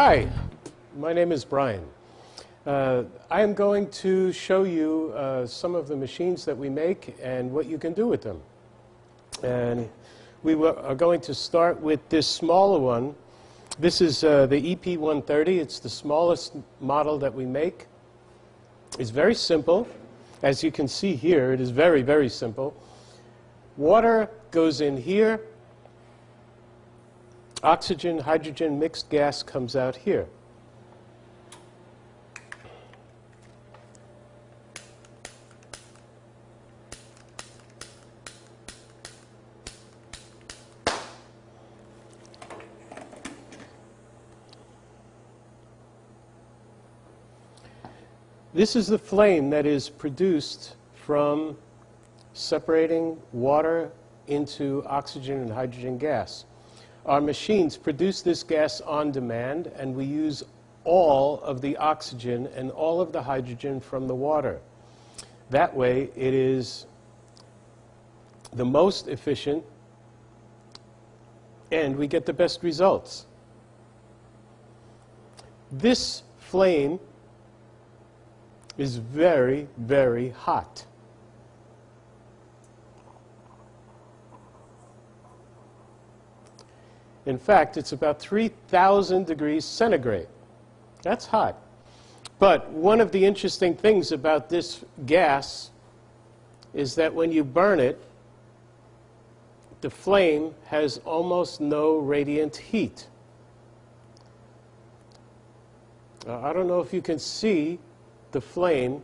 Hi, my name is Brian. I am going to show you some of the machines that we make and what you can do with them. And we are going to start with this smaller one. This is the EP130. It's the smallest model that we make. It's very simple. As you can see here, it is very, very simple. Water goes in here. Oxygen, hydrogen, mixed gas comes out here. This is the flame that is produced from separating water into oxygen and hydrogen gas. Our machines produce this gas on demand, and we use all of the oxygen and all of the hydrogen from the water. That way, it is the most efficient, and we get the best results. This flame is very, very hot. In fact, it's about 3,000 degrees centigrade. That's hot. But one of the interesting things about this gas is that when you burn it, the flame has almost no radiant heat. I don't know if you can see the flame,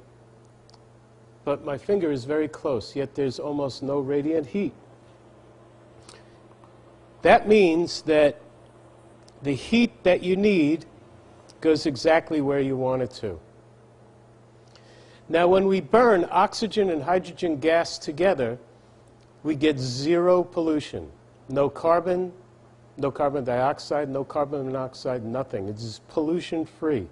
but my finger is very close, yet there's almost no radiant heat. That means that the heat that you need goes exactly where you want it to. Now, when we burn oxygen and hydrogen gas together, we get zero pollution. No carbon dioxide, no carbon monoxide, nothing. It's pollution-free.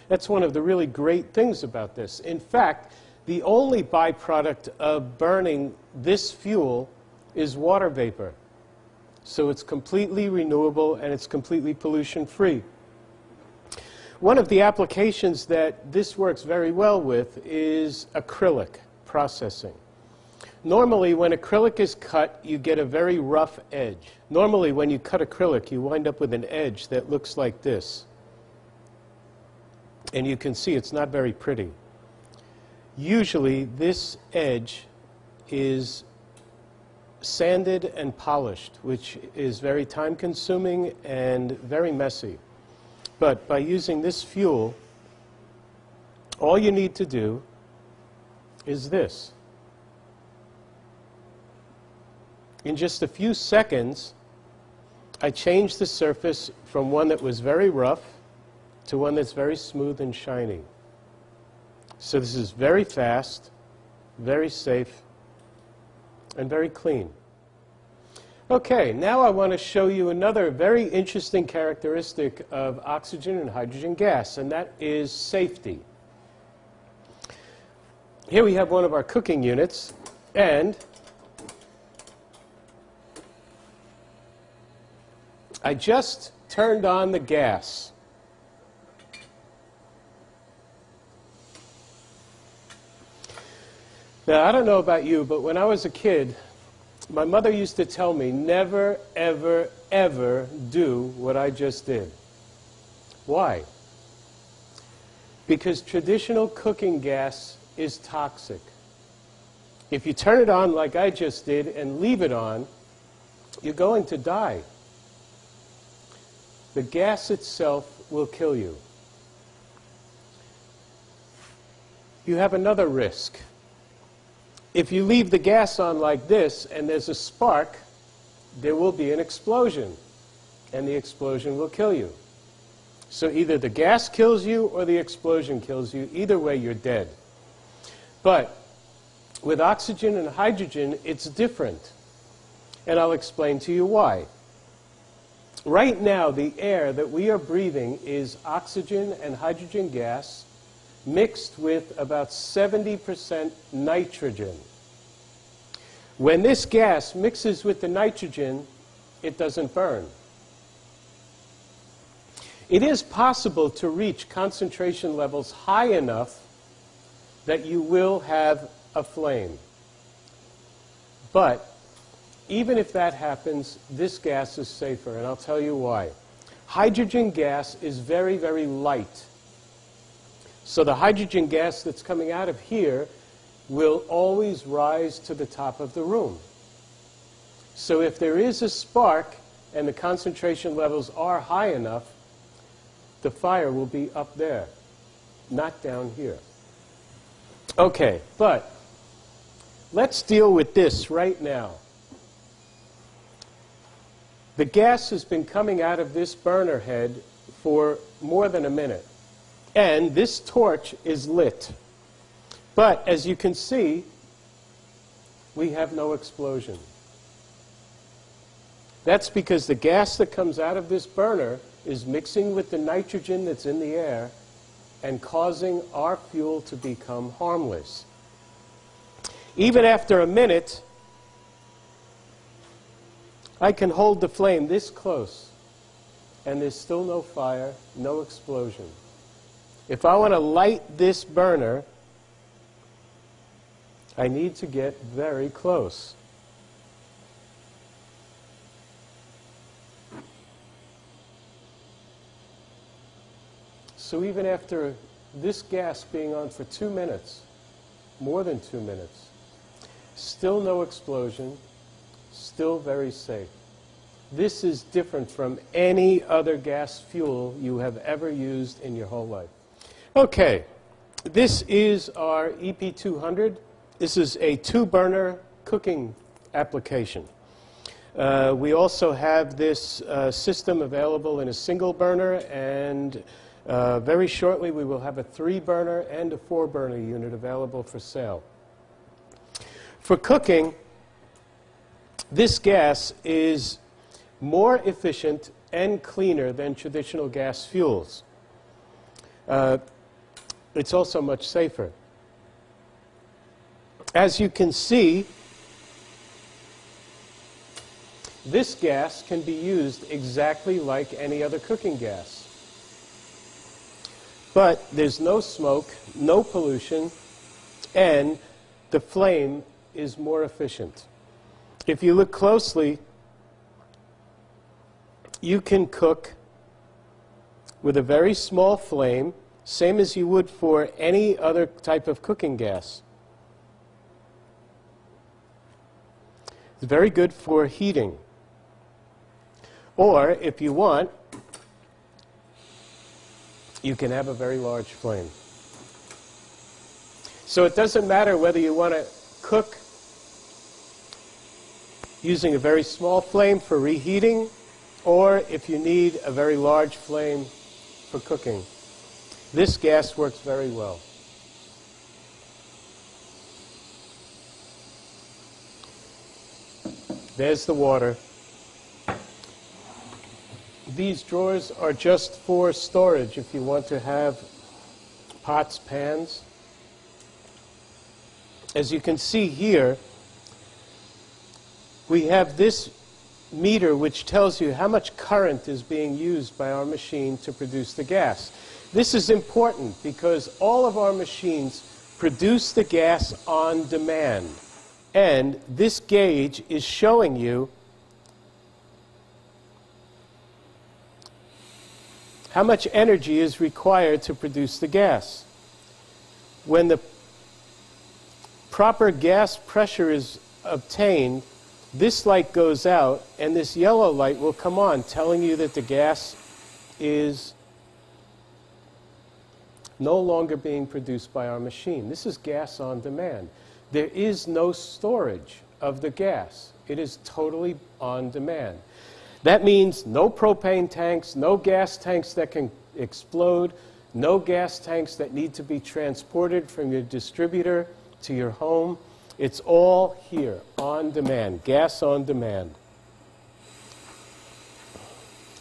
That's one of the really great things about this. In fact, the only byproduct of burning this fuel is water vapor. So it's completely renewable and it's completely pollution-free. One of the applications that this works very well with is acrylic processing. Normally, when acrylic is cut, you get a very rough edge. Normally, when you cut acrylic, you wind up with an edge that looks like this. And you can see it's not very pretty. Usually, this edge is sanded and polished, which is very time-consuming and very messy. But by using this fuel, all you need to do is this. In just a few seconds, I changed the surface from one that was very rough to one that's very smooth and shiny. So this is very fast, very safe, and very clean. Okay, now I want to show you another very interesting characteristic of oxygen and hydrogen gas, and that is safety. Here we have one of our cooking units, and I just turned on the gas. Now, I don't know about you, but when I was a kid, my mother used to tell me, never, ever, ever do what I just did. Why? Because traditional cooking gas is toxic. If you turn it on like I just did and leave it on, you're going to die. The gas itself will kill you. You have another risk. If you leave the gas on like this and there's a spark, there will be an explosion, and the explosion will kill you. So either the gas kills you or the explosion kills you. Either way, you're dead. But with oxygen and hydrogen, it's different, and I'll explain to you why. Right now, the air that we are breathing is oxygen and hydrogen gas mixed with about 70% nitrogen. When this gas mixes with the nitrogen, it doesn't burn. It is possible to reach concentration levels high enough that you will have a flame. But even if that happens, this gas is safer, and I'll tell you why. Hydrogen gas is very, very light. So the hydrogen gas that's coming out of here will always rise to the top of the room. So if there is a spark and the concentration levels are high enough, the fire will be up there, not down here. Okay, but let's deal with this right now. The gas has been coming out of this burner head for more than a minute, and this torch is lit. But as you can see, we have no explosion. That's because the gas that comes out of this burner is mixing with the nitrogen that's in the air and causing our fuel to become harmless. Even after a minute, I can hold the flame this close, and there's still no fire, no explosion. If I want to light this burner, I need to get very close. So even after this gas being on for 2 minutes, more than 2 minutes, still no explosion, still very safe. This is different from any other gas fuel you have ever used in your whole life. Okay, this is our EP200. This is a 2-burner cooking application. We also have this system available in a single burner, and very shortly we will have a 3-burner and a 4-burner unit available for sale. For cooking, this gas is more efficient and cleaner than traditional gas fuels. It's also much safer. As you can see, this gas can be used exactly like any other cooking gas. But there's no smoke, no pollution, and the flame is more efficient. If you look closely, you can cook with a very small flame, same as you would for any other type of cooking gas. It's very good for heating. Or, if you want, you can have a very large flame. So it doesn't matter whether you want to cook using a very small flame for reheating, or if you need a very large flame for cooking. This gas works very well. There's the water. These drawers are just for storage if you want to have pots, pans. As you can see here, we have this meter which tells you how much current is being used by our machine to produce the gas. This is important because all of our machines produce the gas on demand. And this gauge is showing you how much energy is required to produce the gas. When the proper gas pressure is obtained, this light goes out and this yellow light will come on, telling you that the gas is no longer being produced by our machine. This is gas on demand. There is no storage of the gas. It is totally on demand. That means no propane tanks, no gas tanks that can explode, no gas tanks that need to be transported from your distributor to your home. It's all here, on demand, gas on demand.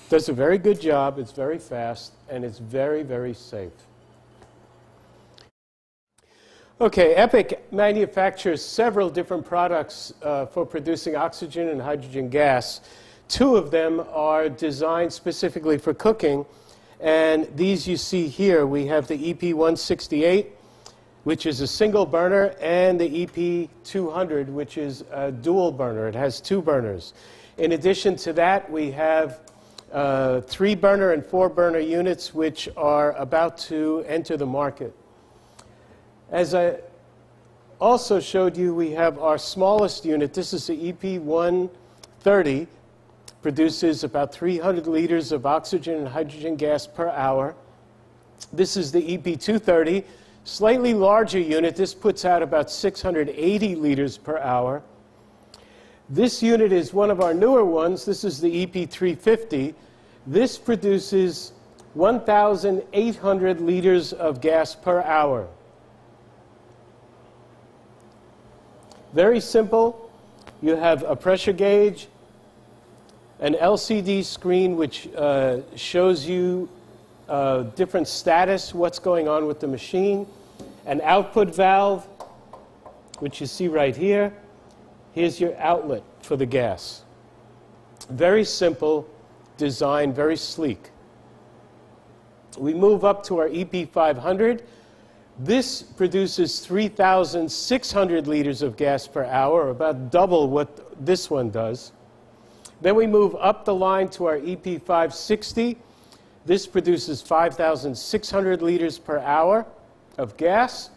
Does a very good job, it's very fast, and it's very, very safe. Okay, Epoch manufactures several different products for producing oxygen and hydrogen gas. 2 of them are designed specifically for cooking, And these you see here, we have the EP168, which is a single burner, and the EP200, which is a dual burner. It has two burners. In addition to that, we have 3-burner and 4-burner units, which are about to enter the market. As I also showed you, we have our smallest unit. This is the EP130. Produces about 300 liters of oxygen and hydrogen gas per hour. This is the EP230, slightly larger unit. This puts out about 680 liters per hour. This unit is one of our newer ones. This is the EP350. This produces 1,800 liters of gas per hour. Very simple. You have a pressure gauge, an LCD screen which shows you different status, what's going on with the machine, an output valve, which you see right here. Here's your outlet for the gas. Very simple design, very sleek. We move up to our EP500. This produces 3,600 liters of gas per hour, about double what this one does. Then we move up the line to our EP560. This produces 5,600 liters per hour of gas.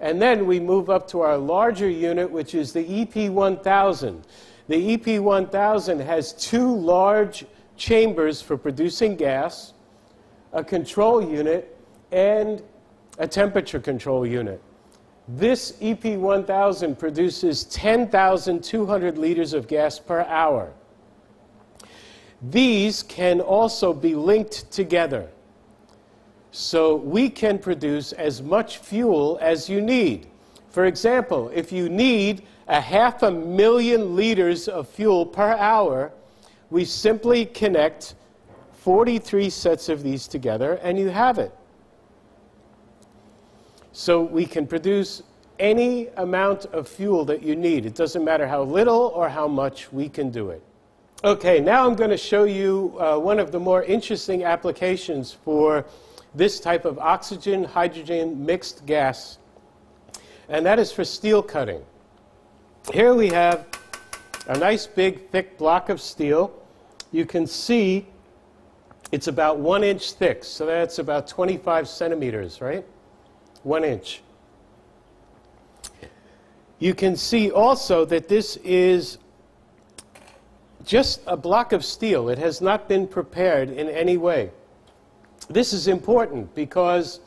And then we move up to our larger unit, which is the EP1000. The EP1000 has 2 large chambers for producing gas, a control unit, and a temperature control unit. This EP1000 produces 10,200 liters of gas per hour. These can also be linked together. So we can produce as much fuel as you need. For example, if you need 500,000 liters of fuel per hour, we simply connect 43 sets of these together and you have it. So we can produce any amount of fuel that you need. It doesn't matter how little or how much, we can do it. Okay, now I'm going to show you one of the more interesting applications for this type of oxygen-hydrogen mixed gas, and that is for steel cutting. Here we have a nice big thick block of steel. You can see it's about 1 inch thick, so that's about 25 centimeters, right? 1 inch. You can see also that this is just a block of steel. It has not been prepared in any way. This is important because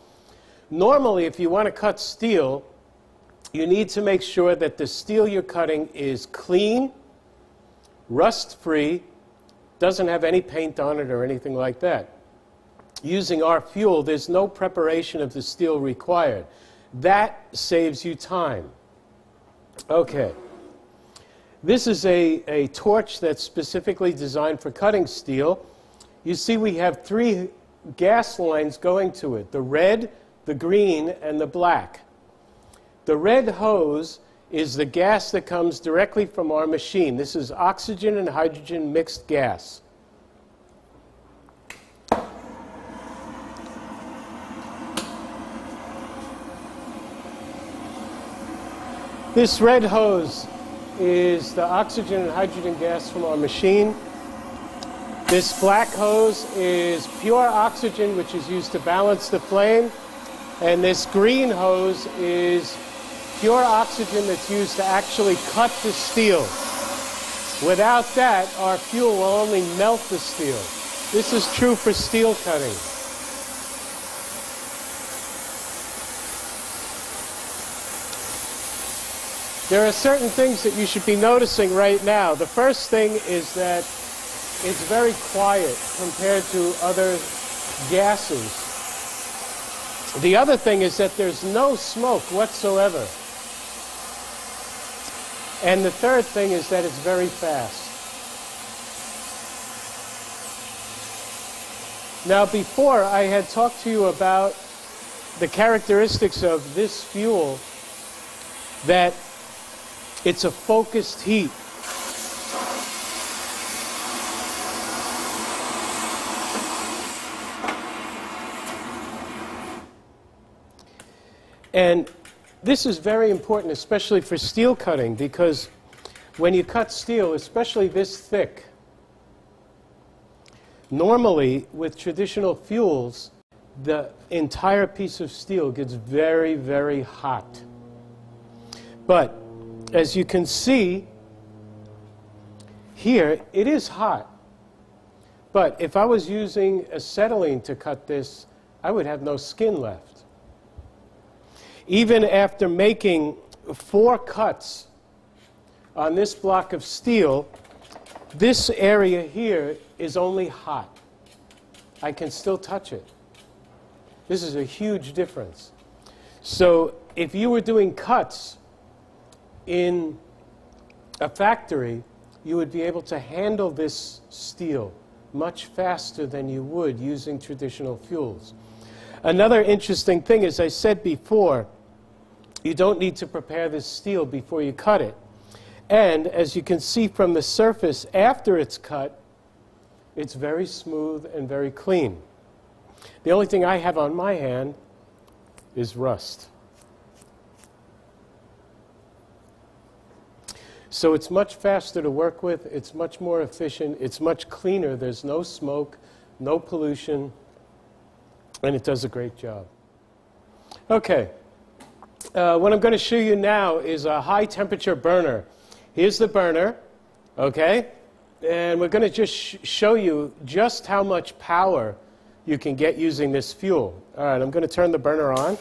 normally if you want to cut steel, you need to make sure that the steel you're cutting is clean, rust-free, doesn't have any paint on it or anything like that. Using our fuel, there's no preparation of the steel required. That saves you time. Okay. This is a torch that's specifically designed for cutting steel. You see we have 3 gas lines going to it, the red, the green, and the black. The red hose is the gas that comes directly from our machine. This is oxygen and hydrogen mixed gas. This red hose is the oxygen and hydrogen gas from our machine. This black hose is pure oxygen, which is used to balance the flame. And this green hose is pure oxygen that's used to actually cut the steel. Without that, our fuel will only melt the steel. This is true for steel cutting. There are certain things that you should be noticing right now. The first thing is that it's very quiet compared to other gases. The other thing is that there's no smoke whatsoever. And the third thing is that it's very fast. Now, before I had talked to you about the characteristics of this fuel, that it's a focused heat. And this is very important, especially for steel cutting, because when you cut steel, especially this thick, normally with traditional fuels, the entire piece of steel gets very, very hot. But as you can see here, it is hot. But if I was using acetylene to cut this, I would have no skin left. Even after making 4 cuts on this block of steel, this area here is only hot. I can still touch it. This is a huge difference. So if you were doing cuts in a factory, you would be able to handle this steel much faster than you would using traditional fuels. Another interesting thing, as I said before, you don't need to prepare this steel before you cut it. And as you can see from the surface after it's cut, it's very smooth and very clean. The only thing I have on my hand is rust. So it's much faster to work with, it's much more efficient, it's much cleaner, there's no smoke, no pollution, and it does a great job. Okay, what I'm going to show you now is a high temperature burner. Here's the burner, okay? And we're going to just show you just how much power you can get using this fuel. All right, I'm going to turn the burner on.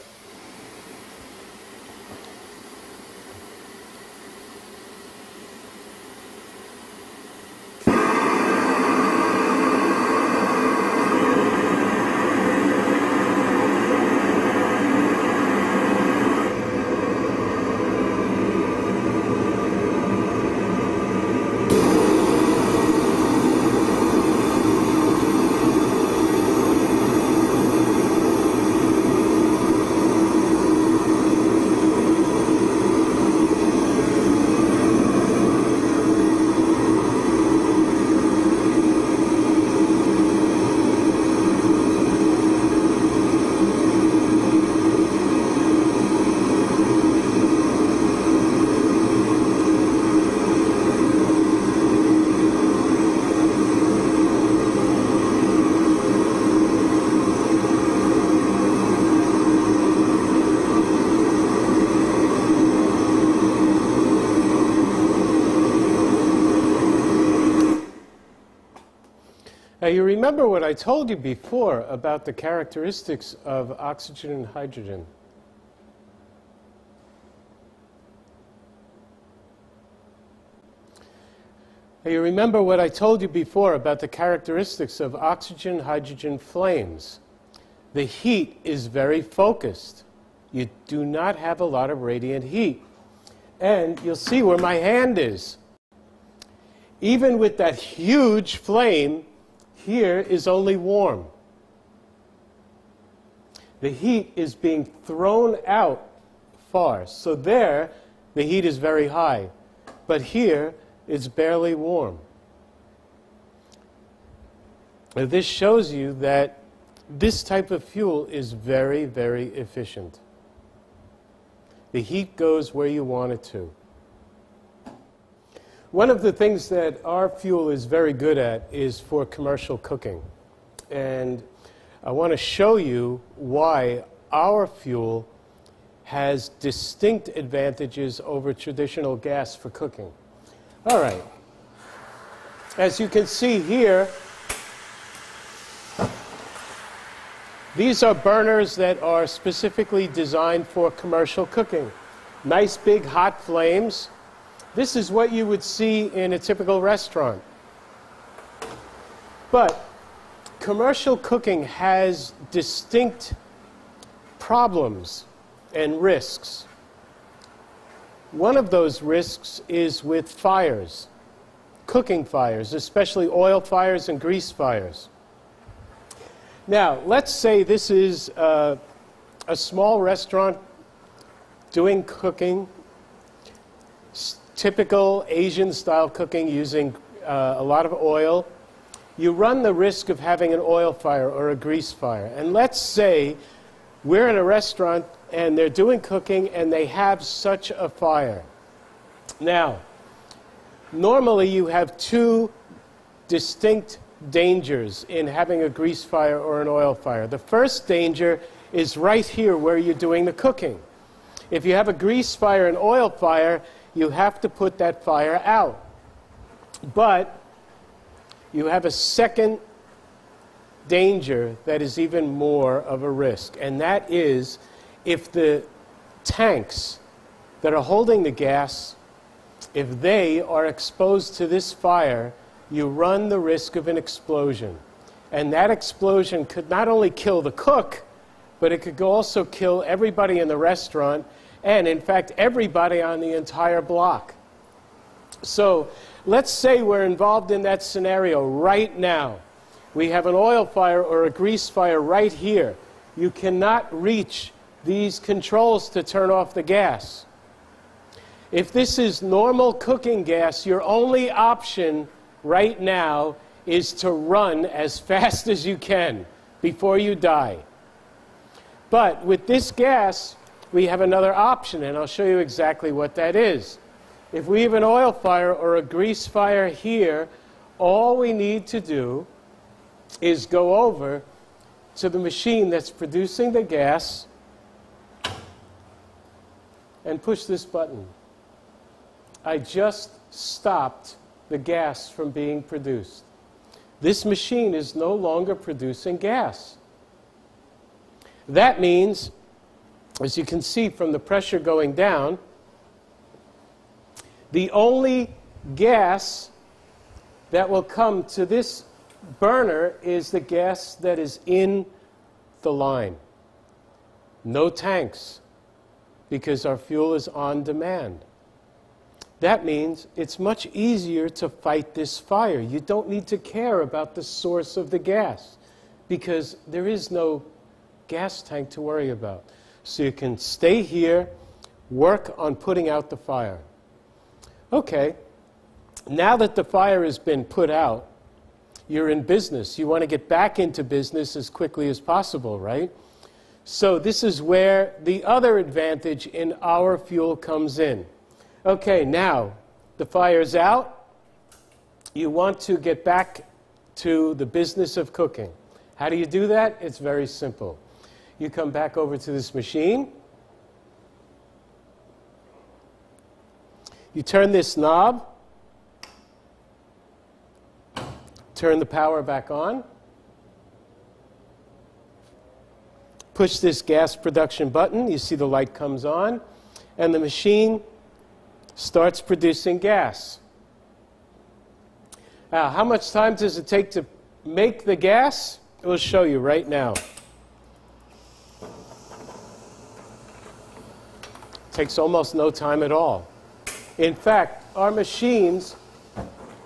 Now, you remember what I told you before about the characteristics of oxygen and hydrogen. Now, you remember what I told you before about the characteristics of oxygen-hydrogen flames. The heat is very focused. You do not have a lot of radiant heat. And you'll see where my hand is. Even with that huge flame, here is only warm. The heat is being thrown out far. So there, the heat is very high. But here, it's barely warm. Now, this shows you that this type of fuel is very, very efficient. The heat goes where you want it to. One of the things that our fuel is very good at is for commercial cooking. And I want to show you why our fuel has distinct advantages over traditional gas for cooking. All right. As you can see here, these are burners that are specifically designed for commercial cooking. Nice big hot flames. This is what you would see in a typical restaurant. But commercial cooking has distinct problems and risks. One of those risks is with fires, cooking fires, especially oil fires and grease fires. Now, let's say this is a small restaurant doing cooking, typical Asian-style cooking using a lot of oil. You run the risk of having an oil fire or a grease fire. And let's say we're in a restaurant and they're doing cooking, and they have such a fire. Now, normally you have two distinct dangers in having a grease fire or an oil fire. The first danger is right here where you're doing the cooking. If you have a grease fire and oil fire, you have to put that fire out. But you have a second danger that is even more of a risk, and that is if the tanks that are holding the gas, if they are exposed to this fire, you run the risk of an explosion. And that explosion could not only kill the cook, but it could also kill everybody in the restaurant, and in fact everybody on the entire block. So let's say we're involved in that scenario right now. We have an oil fire or a grease fire right here. You cannot reach these controls to turn off the gas. If this is normal cooking gas, your only option right now is to run as fast as you can before you die. But with this gas, we have another option, and I'll show you exactly what that is. If we have an oil fire or a grease fire here, all we need to do is go over to the machine that's producing the gas and push this button. I just stopped the gas from being produced. This machine is no longer producing gas. That means, as you can see from the pressure going down, the only gas that will come to this burner is the gas that is in the line. No tanks, because our fuel is on demand. That means it's much easier to fight this fire. You don't need to care about the source of the gas, because there is no gas tank to worry about. So you can stay here, work on putting out the fire. Okay, now that the fire has been put out, you're in business. You want to get back into business as quickly as possible, right? So this is where the other advantage in our fuel comes in. Okay, now the fire's out. You want to get back to the business of cooking. How do you do that? It's very simple. You come back over to this machine. You turn this knob. Turn the power back on. Push this gas production button. You see the light comes on, and the machine starts producing gas. Now, how much time does it take to make the gas? We'll show you right now. It takes almost no time at all. In fact, our machines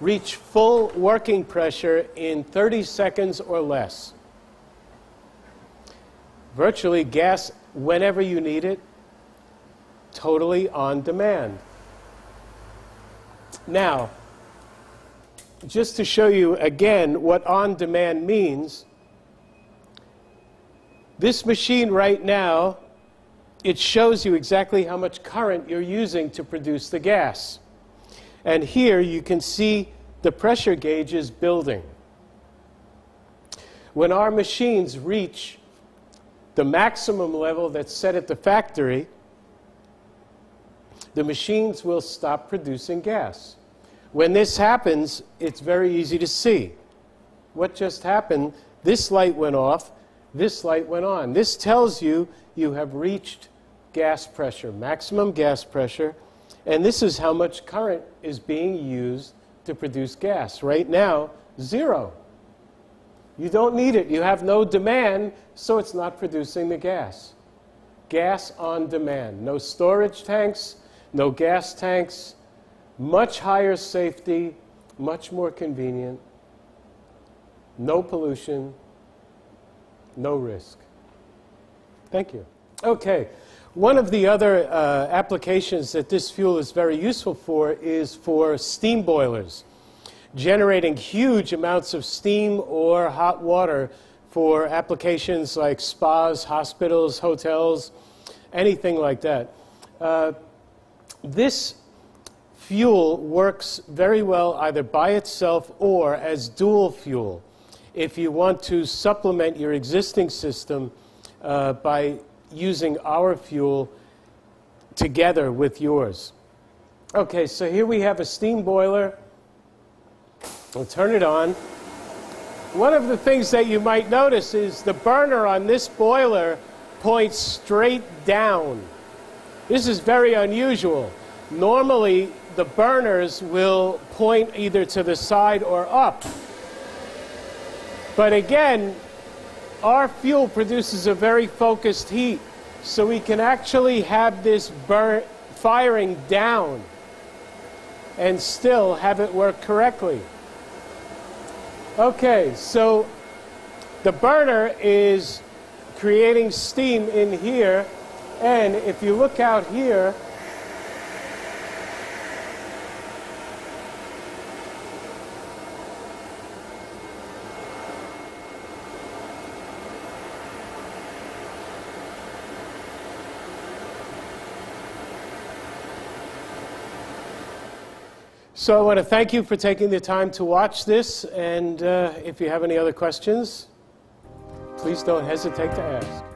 reach full working pressure in 30 seconds or less. Virtually gas whenever you need it, totally on demand. Now, just to show you again what on demand means, this machine right now, it shows you exactly how much current you're using to produce the gas. And here you can see the pressure gauge is building. When our machines reach the maximum level that's set at the factory, the machines will stop producing gas. When this happens, it's very easy to see. What just happened, this light went off, this light went on. This tells you you have reached gas pressure, maximum gas pressure, and this is how much current is being used to produce gas. Right now, 0. You don't need it. You have no demand, so it's not producing the gas. Gas on demand. No storage tanks, no gas tanks, much higher safety, much more convenient, no pollution, no risk. Thank you. Okay. One of the other applications that this fuel is very useful for is for steam boilers, generating huge amounts of steam or hot water for applications like spas, hospitals, hotels. anything like that. This fuel works very well either by itself or as dual fuel if you want to supplement your existing system by using our fuel together with yours. Okay, so here we have a steam boiler. We'll turn it on. One of the things that you might notice is the burner on this boiler points straight down. This is very unusual. Normally, the burners will point either to the side or up. But again, our fuel produces a very focused heat, so we can actually have this firing down and still have it work correctly. Okay, so the burner is creating steam in here, and if you look out here, so I want to thank you for taking the time to watch this, and if you have any other questions, please don't hesitate to ask.